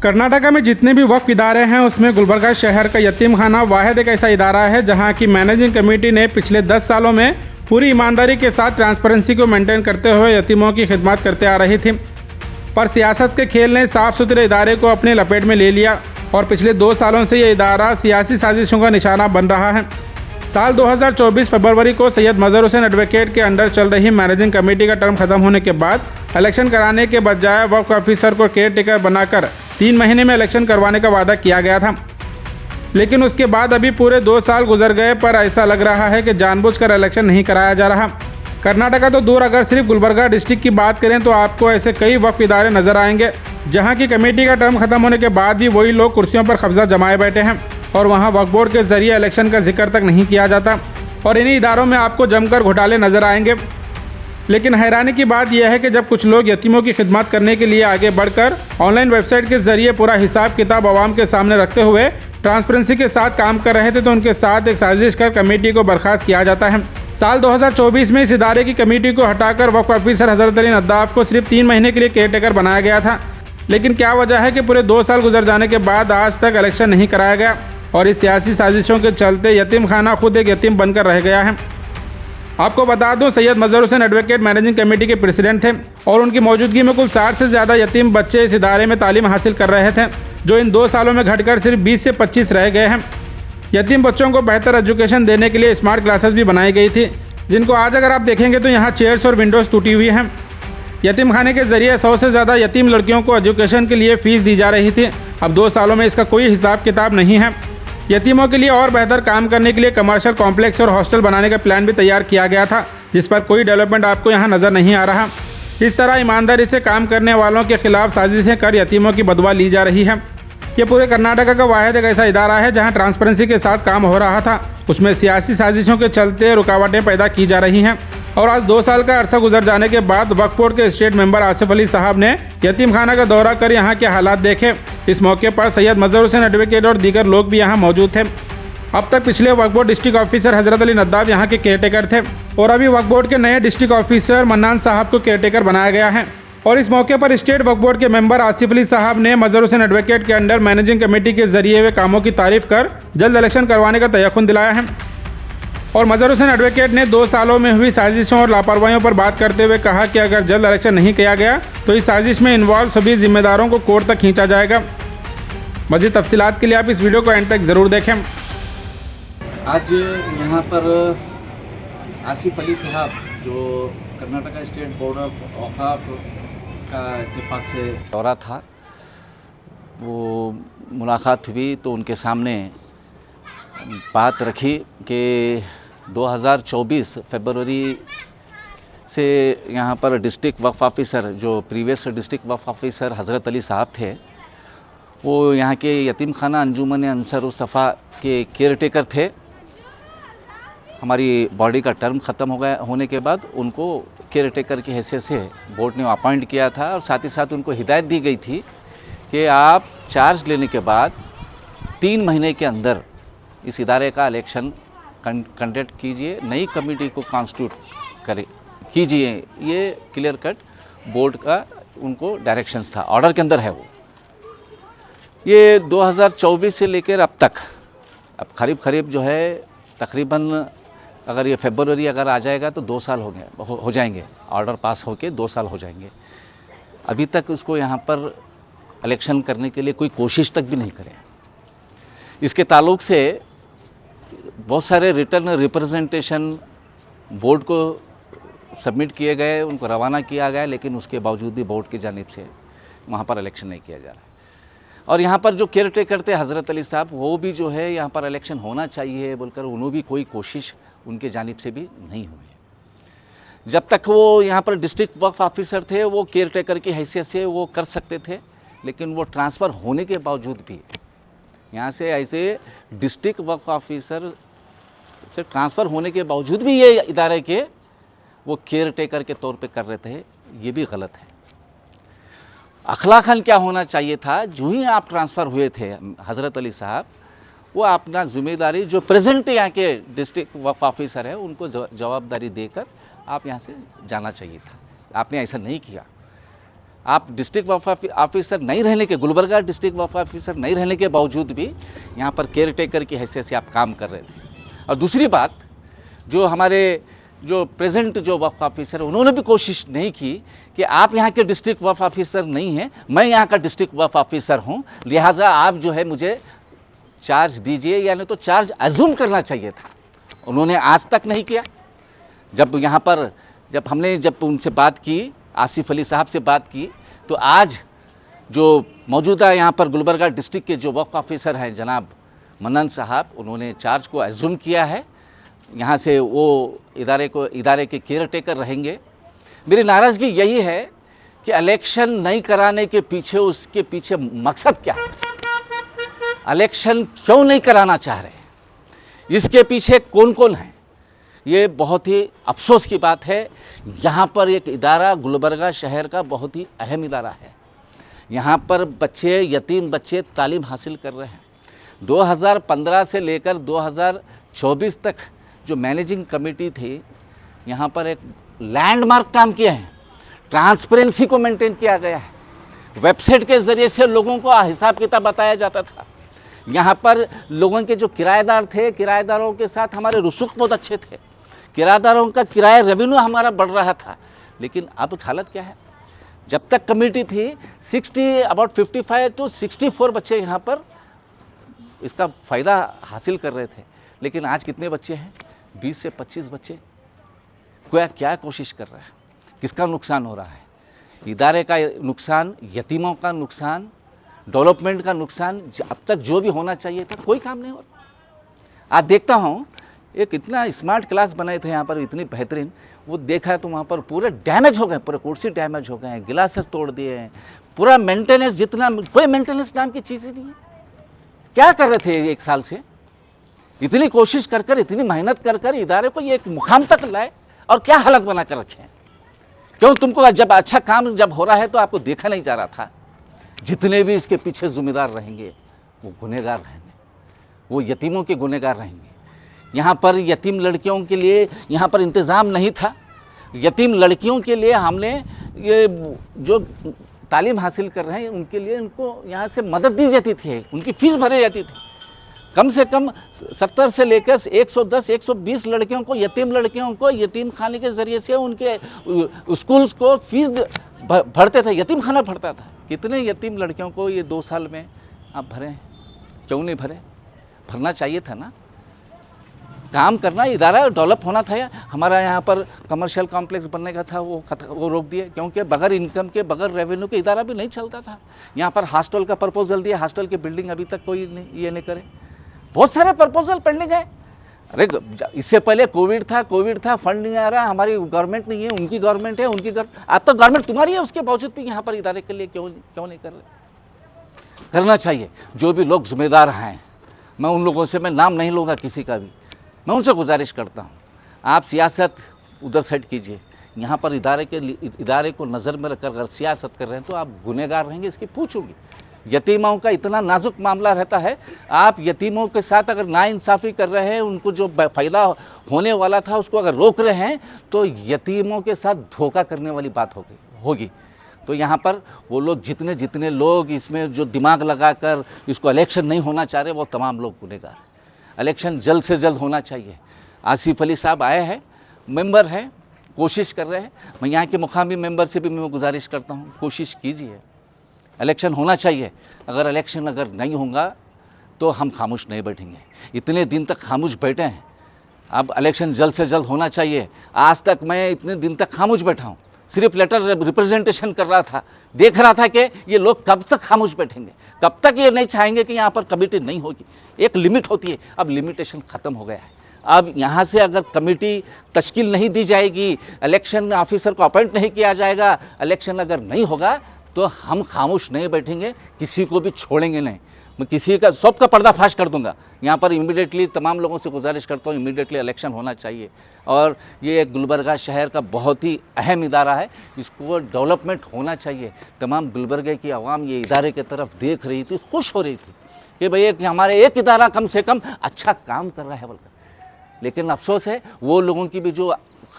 कर्नाटका में जितने भी वक्फ इदारे हैं उसमें गुलबर्गा शहर का यतीम खाना वाहिद एक ऐसा इदारा है जहां की मैनेजिंग कमेटी ने पिछले 10 सालों में पूरी ईमानदारी के साथ ट्रांसपेरेंसी को मेंटेन करते हुए यतीमों की खिदमत करते आ रही थी। पर सियासत के खेल ने साफ़ सुथरे इदारे को अपनी लपेट में ले लिया और पिछले 2 सालों से ये इदारा सियासी साजिशों का निशाना बन रहा है। साल 2024 फरवरी को सैयद मजहर हुसैन एडवोकेट के अंडर चल रही मैनेजिंग कमेटी का टर्म खत्म होने के बाद इलेक्शन कराने के बजाय वक्फ ऑफिसर को केयर टेकर बनाकर 3 महीने में इलेक्शन करवाने का वादा किया गया था। लेकिन उसके बाद अभी पूरे 2 साल गुजर गए पर ऐसा लग रहा है कि जानबूझकर इलेक्शन नहीं कराया जा रहा। कर्नाटका तो दूर, अगर सिर्फ गुलबर्गा डिस्ट्रिक्ट की बात करें तो आपको ऐसे कई वक्फ इदारे नजर आएंगे जहां की कमेटी का टर्म खत्म होने के बाद भी वही लोग कुर्सियों पर कब्जा जमाए बैठे हैं और वहां वक्फ बोर्ड के जरिए इलेक्शन का जिक्र तक नहीं किया जाता और इन्हीं इदारों में आपको जमकर घोटाले नजर आएंगे। लेकिन हैरानी की बात यह है कि जब कुछ लोग यतीमों की खिदमत करने के लिए आगे बढ़कर ऑनलाइन वेबसाइट के जरिए पूरा हिसाब किताब आवाम के सामने रखते हुए ट्रांसपेरेंसी के साथ काम कर रहे थे तो उनके साथ एक साजिश कर कमेटी को बर्खास्त किया जाता है। साल 2024 में इस इदारे की कमेटी को हटाकर वक्फ ऑफिसर हजरत अली नद्दाफ को सिर्फ 3 महीने के लिए केयर टेकर बनाया गया था। लेकिन क्या वजह है कि पूरे 2 साल गुजर जाने के बाद आज तक इलेक्शन नहीं कराया गया और इस सियासी साजिशों के चलते यतीम खाना खुद एक यतीम बनकर रह गया है। आपको बता दूं, सैयद मजहर हुसैन एडवोकेट मैनेजिंग कमेटी के प्रेसिडेंट थे और उनकी मौजूदगी में कुल 60 से ज़्यादा यतीम बच्चे इस इदारे में तालीम हासिल कर रहे थे, जो इन 2 सालों में घटकर सिर्फ 20 से 25 रह गए हैं। यतीम बच्चों को बेहतर एजुकेशन देने के लिए स्मार्ट क्लासेस भी बनाई गई थी, जिनको आज अगर आप देखेंगे तो यहाँ चेयर्स और विंडोज़ टूटी हुई हैं। यतीम खाने के जरिए 100 से ज़्यादा यतीम लड़कियों को एजुकेशन के लिए फ़ीस दी जा रही थी। अब 2 सालों में इसका कोई हिसाब किताब नहीं है। यतीमों के लिए और बेहतर काम करने के लिए कमर्शियल कॉम्प्लेक्स और हॉस्टल बनाने का प्लान भी तैयार किया गया था, जिस पर कोई डेवलपमेंट आपको यहाँ नज़र नहीं आ रहा। इस तरह ईमानदारी से काम करने वालों के खिलाफ साजिशें कर यतीमों की बदवा ली जा रही है। ये पूरे कर्नाटका का वाहिद एक ऐसा इदारा है जहाँ ट्रांसपेरेंसी के साथ काम हो रहा था, उसमें सियासी साजिशों के चलते रुकावटें पैदा की जा रही हैं। और आज 2 साल का अरसा गुजर जाने के बाद वक्फ बोर्ड के स्टेट मेंबर आसिफ अली साहब ने यतीम खाना का दौरा कर यहाँ के हालात देखे। इस मौके पर सैयद मजहर हुसैन एडवोकेट और दीगर लोग भी यहाँ मौजूद थे। अब तक पिछले वक्फ बोर्ड डिस्ट्रिक्ट ऑफिसर हजरत अली नद्दाफ यहाँ के केयर टेकर थे और अभी वक्फ बोर्ड के नए डिस्ट्रिक्ट ऑफिसर मन्नान साहब को केयर टेकर बनाया गया है। और इस मौके पर स्टेट वक्फ बोर्ड के मेंबर आसिफ अली साहब ने मजहर हुसैन एडवोकेट के अंडर मैनेजिंग कमेटी के जरिए हुए कामों की तारीफ कर जल्द इलेक्शन करवाने का तयक़ुन दिलाया है। और मजहर हुसैन एडवोकेट ने 2 सालों में हुई साजिशों और लापरवाहियों पर बात करते हुए कहा कि अगर जल्द इलेक्शन नहीं किया गया तो इस साजिश में इन्वॉल्व सभी जिम्मेदारों को कोर्ट तक खींचा जाएगा। मज़ीद तफसीलात के लिए आप इस वीडियो को एंड तक ज़रूर देखें। आज यहाँ पर आसिफ अली साहब जो कर्नाटका स्टेट बोर्ड ऑफ औकाफ का इत्तेफाक से दौरा था, वो मुलाकात हुई तो उनके सामने बात रखी कि 2024 फरवरी से यहाँ पर डिस्ट्रिक्ट वक्फ ऑफिसर, जो प्रीवियस डिस्ट्रिक्ट वक्फ ऑफिसर हज़रत अली साहब थे, वो यहाँ के यतीम खाना अंजुमन अंसर सफ़ा के केयर टेकर थे। हमारी बॉडी का टर्म ख़त्म हो गया होने के बाद उनको केयर टेकर की हैसियत से बोर्ड ने अपॉइंट किया था और साथ ही साथ उनको हिदायत दी गई थी कि आप चार्ज लेने के बाद 3 महीने के अंदर इस इदारे का इलेक्शन कंडक्ट कीजिए, नई कमेटी को कॉन्स्टिट्यूट कीजिए। ये क्लियर कट बोर्ड का उनको डायरेक्शंस था, ऑर्डर के अंदर है वो। ये 2024 से लेकर अब तक, अब करीब जो है तकरीबन, अगर ये फरवरी अगर आ जाएगा तो 2 साल हो जाएंगे, ऑर्डर पास होके 2 साल हो जाएंगे। अभी तक उसको यहाँ पर इलेक्शन करने के लिए कोई कोशिश तक भी नहीं करे। इसके ताल्लुक से बहुत सारे रिटर्न रिप्रेजेंटेशन बोर्ड को सबमिट किए गए, उनको रवाना किया गया, लेकिन उसके बावजूद भी बोर्ड की जानिब से वहाँ पर इलेक्शन नहीं किया जा रहा है। और यहाँ पर जो केयर टेकर थे हज़रत अली साहब, वो भी जो है यहाँ पर इलेक्शन होना चाहिए बोलकर उन्होंने भी कोई कोशिश उनके जानिब से भी नहीं हुई। जब तक वो यहाँ पर डिस्ट्रिक्ट वक्फ ऑफिसर थे, वो केयर टेकर की हैसियत से वो कर सकते थे, लेकिन वो ट्रांसफ़र होने के बावजूद भी यहाँ से ऐसे डिस्ट्रिक्ट वक्फ ऑफिसर से ट्रांसफ़र होने के बावजूद भी ये इदारे के वो केयर टेकर के तौर पे कर रहे थे, ये भी गलत है। अखलाकन क्या होना चाहिए था, जो ही आप ट्रांसफ़र हुए थे हज़रत अली साहब, वो अपना ज़िम्मेदारी जो प्रेजेंट यहाँ के डिस्ट्रिक्ट वक्फ ऑफिसर है उनको जवाबदारी देकर आप यहाँ से जाना चाहिए था। आपने ऐसा नहीं किया। आप डिस्ट्रिक्ट वेलफेयर ऑफिसर नहीं रहने के, गुलबर्गा डिस्ट्रिक्ट वेलफेयर ऑफिसर नहीं रहने के बावजूद भी यहाँ पर केयर टेकर की हैसियत से आप काम कर रहे थे। और दूसरी बात, जो हमारे जो प्रेजेंट जो वक्फ ऑफिसर है उन्होंने भी कोशिश नहीं की कि आप यहाँ के डिस्ट्रिक्ट वक्फ ऑफिसर नहीं हैं, मैं यहाँ का डिस्ट्रिक्ट वक्फ ऑफिसर हूँ, लिहाजा आप जो है मुझे चार्ज दीजिए, यानी तो चार्ज अज्यूम करना चाहिए था। उन्होंने आज तक नहीं किया। जब हमने उनसे बात की, आसिफ अली साहब से बात की, तो आज जो मौजूदा यहाँ पर गुलबर्गा डिस्ट्रिक्ट के जो वक्फ ऑफिसर हैं जनाब मनन साहब, उन्होंने चार्ज को अज्यूम किया है। यहाँ से वो इदारे के केयर टेकर रहेंगे। मेरी नाराज़गी यही है कि इलेक्शन नहीं कराने के पीछे, उसके पीछे मकसद क्या है? इलेक्शन क्यों नहीं कराना चाह रहे, इसके पीछे कौन कौन है? ये बहुत ही अफसोस की बात है। यहाँ पर एक इदारा गुलबर्गा शहर का बहुत ही अहम इदारा है। यहाँ पर बच्चे, यतीम बच्चे तालीम हासिल कर रहे हैं। 2015 से लेकर 2024 तक जो मैनेजिंग कमेटी थी, यहाँ पर एक लैंडमार्क काम किया है। ट्रांसपेरेंसी को मेंटेन किया गया है। वेबसाइट के ज़रिए से लोगों को हिसाब किताब बताया जाता था। यहाँ पर लोगों के जो किराएदार थे, किराएदारों के साथ हमारे रसूख बहुत अच्छे थे। किराएदारों का किराया रेवेन्यू हमारा बढ़ रहा था। लेकिन अब हालत क्या है? जब तक कमेटी थी, 55 to 64 बच्चे यहाँ पर इसका फ़ायदा हासिल कर रहे थे। लेकिन आज कितने बच्चे हैं? 20 से 25 बच्चे। क्या कोशिश कर रहा है? किसका नुकसान हो रहा है? इदारे का नुकसान, यतीमों का नुकसान, डेवलपमेंट का नुकसान। अब तक जो भी होना चाहिए था, कोई काम नहीं हो रहा। आज देखता हूँ, एक इतना स्मार्ट क्लास बनाए थे यहाँ पर, इतनी बेहतरीन, वो देखा है तो वहाँ पर पूरे डैमेज हो गए, पूरे कुर्सी डैमेज हो गए हैं, गिलासेस तोड़ दिए हैं, पूरा मेंटेनेंस, जितना कोई मेंटेनेंस नाम की चीज़ ही नहीं है। क्या कर रहे थे 1 साल से? इतनी कोशिश कर इतनी मेहनत कर इदारे को ये एक मुकाम तक लाए, और क्या हालत बना कर रखे हैं? क्यों तुमको जब अच्छा काम जब हो रहा है तो आपको देखा नहीं जा रहा था? जितने भी इसके पीछे जिम्मेदार रहेंगे वो गुनहगार रहेंगे, वो यतीमों के गुनहगार रहेंगे। यहाँ पर यतीम लड़कियों के लिए यहाँ पर इंतज़ाम नहीं था। यतीम लड़कियों के लिए हमने ये जो तालीम हासिल कर रहे हैं उनके लिए उनको यहाँ से मदद दी जाती थी, उनकी फ़ीस भरी जाती थी। कम से कम 70 से लेकर 110-120 लड़कियों को, यतीम लड़कियों को यतीम खाने के ज़रिए से उनके स्कूल्स को फ़ीस भरते थे, यतीम खाना भरता था। कितने यतीम लड़कियों को ये 2 साल में आप भरे हैं? क्यों नहीं भरे? भरना चाहिए था ना। काम करना, इदारा डेवलप होना था। हमारा यहाँ पर कमर्शियल कॉम्प्लेक्स बनने का था, वो रोक दिए, क्योंकि बगैर इनकम के, बगैर रेवेन्यू के इदारा भी नहीं चलता था। यहाँ पर हॉस्टल का प्रपोजल दिया, हॉस्टल की बिल्डिंग अभी तक कोई ये नहीं करे। बहुत सारे प्रपोजल पेंडिंग है। अरे इससे पहले कोविड था, फंड नहीं आ रहा, हमारी गवर्नमेंट नहीं है, उनकी गवर्नमेंट है, अब तो गवर्नमेंट तुम्हारी है, उसके बावजूद भी यहाँ पर इदारे के लिए क्यों नहीं कर रहे? करना चाहिए। जो भी लोग जिम्मेदार हैं, मैं उन लोगों से, मैं नाम नहीं लूँगा किसी का भी, मैं उनसे गुजारिश करता हूँ, आप सियासत उधर सेट कीजिए। यहाँ पर इदारे को नज़र में रखकर अगर सियासत कर रहे हैं तो आप गुनहगार रहेंगे, इसकी पूछूंगी। यतीमों का इतना नाजुक मामला रहता है, आप यतीमों के साथ अगर नाइंसाफ़ी कर रहे हैं, उनको जो फ़ायदा होने वाला था उसको अगर रोक रहे हैं, तो यतीमों के साथ धोखा करने वाली बात होगी। तो यहाँ पर वो लोग, जितने लोग इसमें जो दिमाग लगाकर इसको इलेक्शन नहीं होना चाह रहे, वो तमाम लोग गुनहगार हैं। इलेक्शन जल्द से जल्द होना चाहिए। आसिफ अली साहब आए हैं, मेंबर हैं, कोशिश कर रहे हैं। मैं यहाँ के मुकामी मेंबर से भी मैं गुजारिश करता हूँ, कोशिश कीजिए, इलेक्शन होना चाहिए। अगर इलेक्शन नहीं होगा तो हम खामोश नहीं बैठेंगे। इतने दिन तक खामोश बैठे हैं, अब इलेक्शन जल्द से जल्द होना चाहिए। आज तक मैं इतने दिन तक खामोश बैठा हूँ, सिर्फ लेटर रिप्रेजेंटेशन कर रहा था, देख रहा था कि ये लोग कब तक खामोश बैठेंगे, कब तक ये नहीं चाहेंगे कि यहाँ पर कमेटी नहीं होगी। एक लिमिट होती है, अब लिमिटेशन ख़त्म हो गया है। अब यहाँ से अगर कमेटी तश्कील नहीं दी जाएगी, इलेक्शन ऑफिसर को अपॉइंट नहीं किया जाएगा, इलेक्शन अगर नहीं होगा तो हम खामोश नहीं बैठेंगे, किसी को भी छोड़ेंगे नहीं। मैं किसी का, सबका पर्दाफाश कर दूंगा। यहाँ पर इमीडिएटली तमाम लोगों से गुजारिश करता हूँ, इमीडिएटली इलेक्शन होना चाहिए। और ये गुलबर्गा शहर का बहुत ही अहम इदारा है, इसको डेवलपमेंट होना चाहिए। तमाम गुलबर्गे की आवाम ये इदारे की तरफ देख रही थी, खुश हो रही थी कि भाई हमारे एक इदारा कम से कम अच्छा काम कर रहा है बोलकर। लेकिन अफसोस है, वो लोगों की भी जो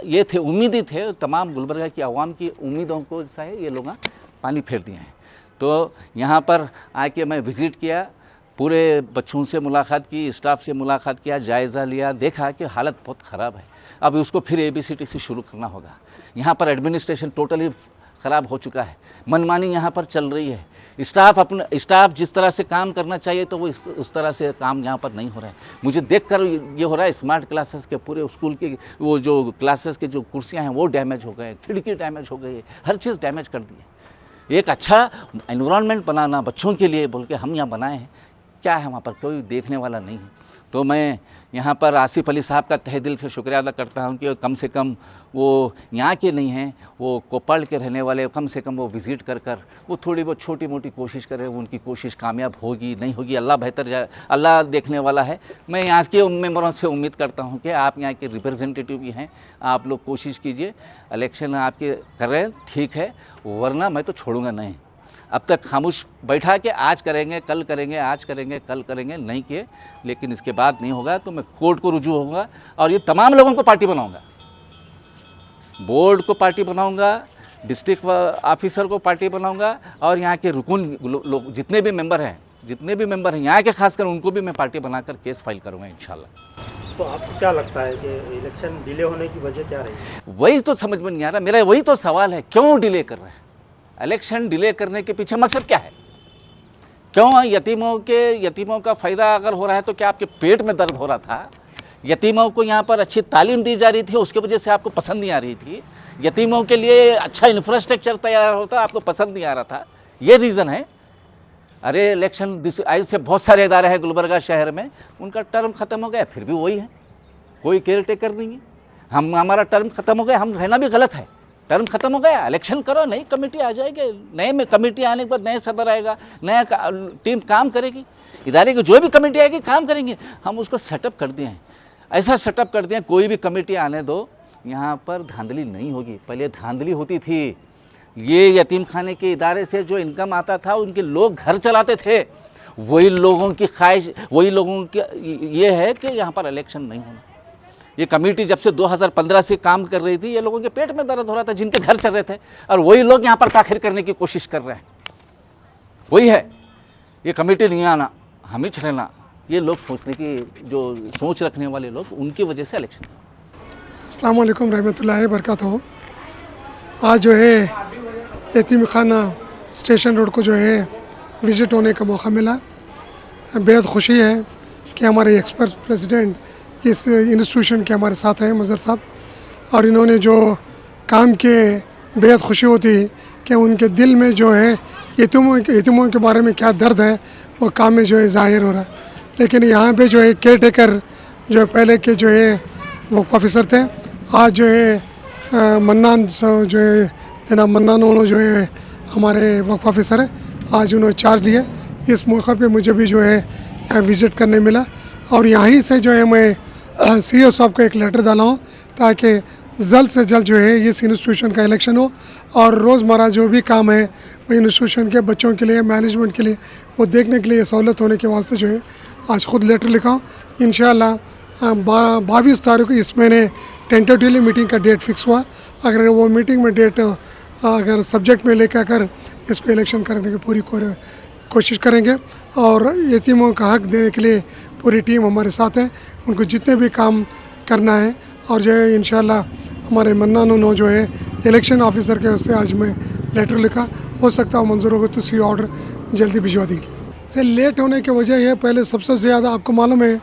ये थे, उम्मीदें थे, तमाम गुलबर्गा की आवाम की उम्मीदों को है ये लोग पानी फेर दिए हैं। तो यहाँ पर आके मैं विज़िट किया, पूरे बच्चों से मुलाकात की, स्टाफ से मुलाकात किया, जायज़ा लिया, देखा कि हालत बहुत ख़राब है। अब उसको फिर ABCD से शुरू करना होगा। यहाँ पर एडमिनिस्ट्रेशन टोटली ख़राब हो चुका है, मनमानी यहाँ पर चल रही है। स्टाफ जिस तरह से काम करना चाहिए तो वो उस तरह से काम यहाँ पर नहीं हो रहा है। मुझे देखकर ये हो रहा है, स्मार्ट क्लासेस के पूरे स्कूल के वो जो क्लासेस के जो कुर्सियाँ हैं वो डैमेज हो गए, खिड़की डैमेज हो गई है, हर चीज़ डैमेज कर दी है। एक अच्छा एनवायरनमेंट बनाना बच्चों के लिए बोल के हम यहाँ बनाए हैं, क्या है वहाँ पर कोई देखने वाला नहीं है। तो मैं यहाँ पर आसिफ अली साहब का तहे दिल से शुक्रिया अदा करता हूँ कि कम से कम वो यहाँ के नहीं हैं, वो कोप्पड़ के रहने वाले, कम से कम वो विज़िट कर वो थोड़ी बहुत छोटी मोटी कोशिश करें। उनकी कोशिश कामयाब होगी नहीं होगी अल्लाह बेहतर जाए, अल्लाह देखने वाला है। मैं यहाँ के मेंबरों से उम्मीद करता हूँ कि आप यहाँ के रिप्रेजेंटेटिव भी हैं, आप लोग कोशिश कीजिए, इलेक्शन आपके कर रहे हैं ठीक है, वरना मैं तो छोड़ूंगा नहीं। अब तक खामोश बैठा के आज करेंगे कल करेंगे, आज करेंगे कल करेंगे नहीं किए, लेकिन इसके बाद नहीं होगा तो मैं कोर्ट को रुजू होऊंगा और ये तमाम लोगों को पार्टी बनाऊंगा, बोर्ड को पार्टी बनाऊंगा, डिस्ट्रिक्ट ऑफिसर को पार्टी बनाऊंगा और यहाँ के रुकन लोग जितने भी मेंबर हैं यहाँ के, खासकर उनको भी मैं पार्टी बनाकर केस फाइल करूँगा इंशाल्लाह। तो आपको क्या लगता है कि इलेक्शन डिले होने की वजह क्या रही? वही तो समझ में नहीं आ रहा, मेरा वही तो सवाल है, क्यों डिले कर रहे हैं? इलेक्शन डिले करने के पीछे मकसद क्या है? क्यों यतीमों का फ़ायदा अगर हो रहा है तो क्या आपके पेट में दर्द हो रहा था? यतीमों को यहाँ पर अच्छी तालीम दी जा रही थी, उसकी वजह से आपको पसंद नहीं आ रही थी? यतीमों के लिए अच्छा इंफ्रास्ट्रक्चर तैयार होता, आपको पसंद नहीं आ रहा था? ये रीज़न है? अरे इलेक्शन ऐसे बहुत सारे इदारे हैं गुलबर्गा शहर में, उनका टर्म ख़त्म हो गया फिर भी वही है, कोई केयर टेकर नहीं है। हमारा टर्म ख़त्म हो गया, हम रहना भी गलत है। टर्म खत्म हो गया, इलेक्शन करो, नई कमेटी आ जाएगी, नए में कमेटी आने के बाद नए सदर आएगा, नया टीम काम करेगी, इदारे की जो भी कमेटी आएगी काम करेंगे। हम उसको सेटअप कर दिए हैं, ऐसा सेटअप कर दिए, कोई भी कमेटी आने दो, यहाँ पर धांधली नहीं होगी। पहले धांधली होती थी, ये यतीम खाने के इदारे से जो इनकम आता था उनके लोग घर चलाते थे, वही लोगों की ख्वाहिश, वही लोगों की ये है कि यहाँ पर इलेक्शन नहीं होना। ये कमेटी जब से 2015 से काम कर रही थी, ये लोगों के पेट में दर्द हो रहा था, जिनके घर चल रहे थे, और वही लोग यहाँ पर ताखिर करने की कोशिश कर रहे हैं। वही है, ये कमेटी नहीं आना, हम ही चलेना, ये लोग सोचने की जो सोच रखने वाले लोग, उनकी वजह से इलेक्शन। अस्सलाम वालेकुम रहमतुल्लाहि बरकातहू। आज जो है यतीम खाना स्टेशन रोड को जो है विज़िट होने का मौका मिला। बेहद खुशी है कि हमारे एक्सपर्ट प्रेसिडेंट इस इंस्टीट्यूशन के हमारे साथ हैं मज़हर साहब, और इन्होंने जो काम किए बेहद खुशी होती है कि उनके दिल में जो है यतीमों के बारे में क्या दर्द है वो काम में जो है ज़ाहिर हो रहा है। लेकिन यहाँ पे जो है केयर टेकर जो पहले के जो है वो ऑफिसर थे, आज जो है मन्नान जो है जनाब मन्नान उन्होंने जो है हमारे वक्फ ऑफिसर है, आज उन्होंने चार्ज लिया। इस मौके पे मुझे भी जो है यहाँ विज़िट करने मिला और यहीं से जो है मैं CEO साहब को एक लेटर डाला हूँ ताकि जल्द से जल्द जो है इस इंस्टीट्यूशन का इलेक्शन हो और रोज़मर्रा जो भी काम है वो इंस्टीट्यूशन के बच्चों के लिए, मैनेजमेंट के लिए वो देखने के लिए सहूलत होने के वास्ते जो है आज ख़ुद लेटर लिखा हूँ। इंशाअल्लाह 22 तारीख को इस महीने टेंटेटिवली मीटिंग का डेट फिक्स हुआ। अगर वो मीटिंग में डेट अगर सब्जेक्ट में लेकर कर इसको इलेक्शन करने की पूरी कोशिश करेंगे और यतीमों का हक देने के लिए पूरी टीम हमारे साथ है। उनको जितने भी काम करना है और जो है इंशाल्लाह हमारे मन्नान उन्होंने जो है इलेक्शन ऑफिसर के वास्ते आज मैं लेटर लिखा, हो सकता है मंजूर होगा तो सी ऑर्डर जल्दी भिजवा देंगे। से लेट होने की वजह यह पहले सबसे ज़्यादा आपको मालूम है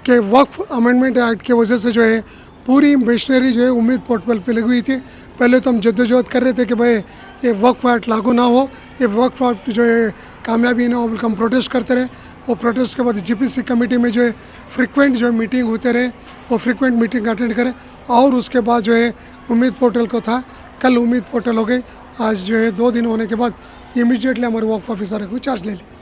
कि वक्फ अमेंडमेंट एक्ट की वजह से जो है पूरी मशीनरी जो है उम्मीद पोर्टल पे लगी हुई थी। पहले तो हम जद्दोजहद कर रहे थे कि भाई ये वक्फ एक्ट लागू ना हो, ये वक्फ एक्ट जो है कामयाबी ना हो, बल्कि हम प्रोटेस्ट करते रहे। वो प्रोटेस्ट के बाद GPC कमेटी में जो है फ्रिक्वेंट जो मीटिंग होते रहे, वो फ्रिक्वेंट मीटिंग अटेंड करें और उसके बाद जो है उम्मीद पोर्टल को था, कल उम्मीद पोर्टल हो गई। आज जो है 2 दिन होने के बाद इमीडिएटली हमारे वक्फ ऑफिसर को चार्ज ले लिया।